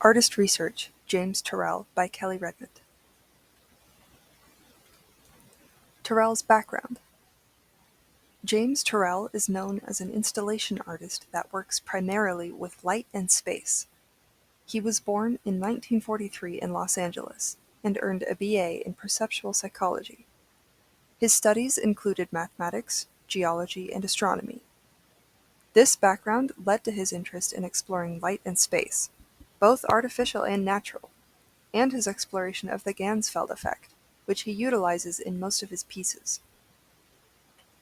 Artist Research, James Turrell by Kelly Redmond. Turrell's background. James Turrell is known as an installation artist that works primarily with light and space. He was born in 1943 in Los Angeles and earned a BA in perceptual psychology. His studies included mathematics, geology, and astronomy. This background led to his interest in exploring light and space, both artificial and natural, and his exploration of the Ganzfeld effect, which he utilizes in most of his pieces.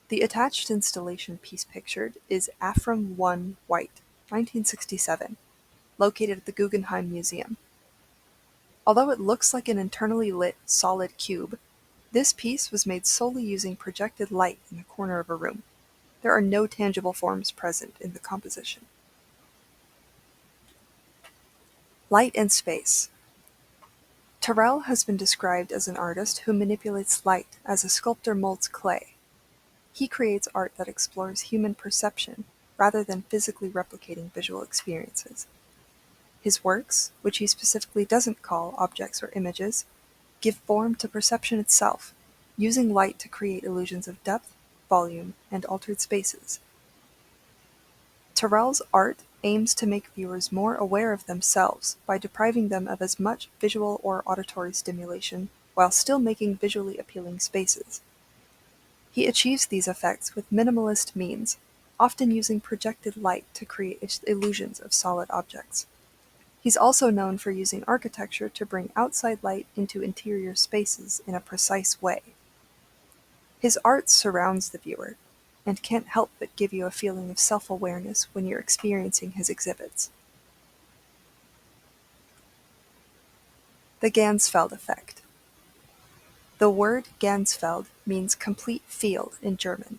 The attached installation piece pictured is Afram 1 White, 1967, located at the Guggenheim Museum. Although it looks like an internally lit, solid cube, this piece was made solely using projected light in the corner of a room. There are no tangible forms present in the composition. Light and space. Turrell has been described as an artist who manipulates light as a sculptor molds clay. He creates art that explores human perception rather than physically replicating visual experiences. His works, which he specifically doesn't call objects or images, give form to perception itself, using light to create illusions of depth, volume, and altered spaces. Turrell's art aims to make viewers more aware of themselves by depriving them of as much visual or auditory stimulation while still making visually appealing spaces. He achieves these effects with minimalist means, often using projected light to create illusions of solid objects. He's also known for using architecture to bring outside light into interior spaces in a precise way. His art surrounds the viewer, and can't help but give you a feeling of self-awareness when you're experiencing his exhibits. The Ganzfeld effect. The word Ganzfeld means complete field in German.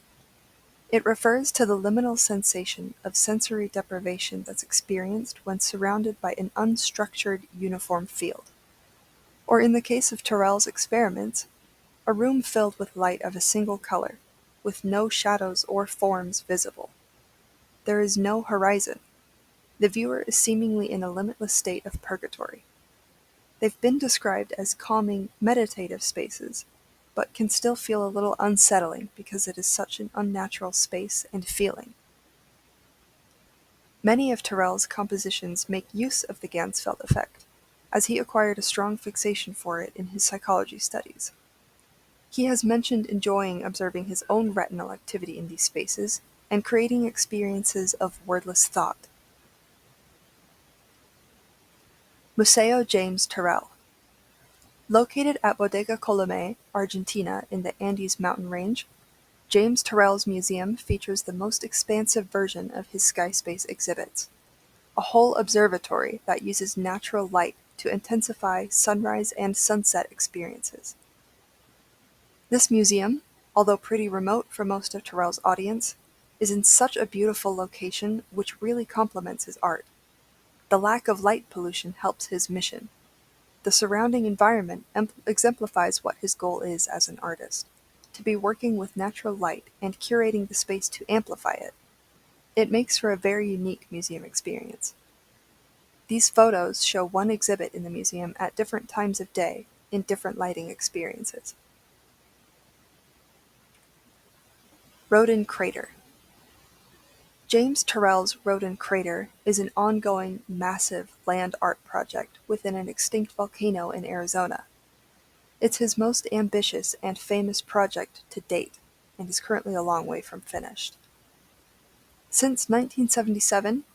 It refers to the liminal sensation of sensory deprivation that's experienced when surrounded by an unstructured, uniform field. Or in the case of Turrell's experiments, a room filled with light of a single color, with no shadows or forms visible. There is no horizon. The viewer is seemingly in a limitless state of purgatory. They've been described as calming, meditative spaces, but can still feel a little unsettling because it is such an unnatural space and feeling. Many of Turrell's compositions make use of the Ganzfeld effect, as he acquired a strong fixation for it in his psychology studies. He has mentioned enjoying observing his own retinal activity in these spaces and creating experiences of wordless thought. Museo James Turrell. Located at Bodega Colomé, Argentina in the Andes mountain range, James Turrell's museum features the most expansive version of his skyspace exhibits, a whole observatory that uses natural light to intensify sunrise and sunset experiences. This museum, although pretty remote for most of Turrell's audience, is in such a beautiful location which really complements his art. The lack of light pollution helps his mission. The surrounding environment exemplifies what his goal is as an artist, to be working with natural light and curating the space to amplify it. It makes for a very unique museum experience. These photos show one exhibit in the museum at different times of day in different lighting experiences. Rodin Crater. James Turrell's Rodin Crater is an ongoing, massive land art project within an extinct volcano in Arizona. It's his most ambitious and famous project to date, and is currently a long way from finished. Since 1977,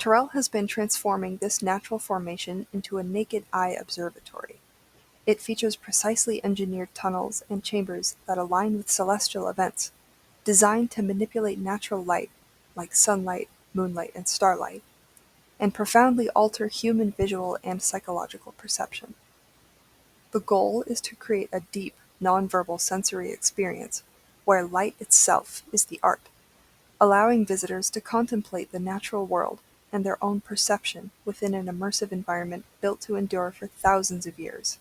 Turrell has been transforming this natural formation into a naked eye observatory. It features precisely engineered tunnels and chambers that align with celestial events, designed to manipulate natural light, like sunlight, moonlight, and starlight, and profoundly alter human visual and psychological perception. The goal is to create a deep, nonverbal sensory experience where light itself is the art, allowing visitors to contemplate the natural world and their own perception within an immersive environment built to endure for thousands of years.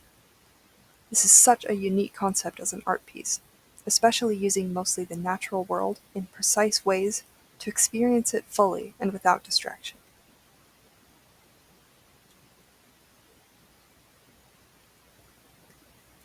This is such a unique concept as an art piece, especially using mostly the natural world in precise ways to experience it fully and without distraction.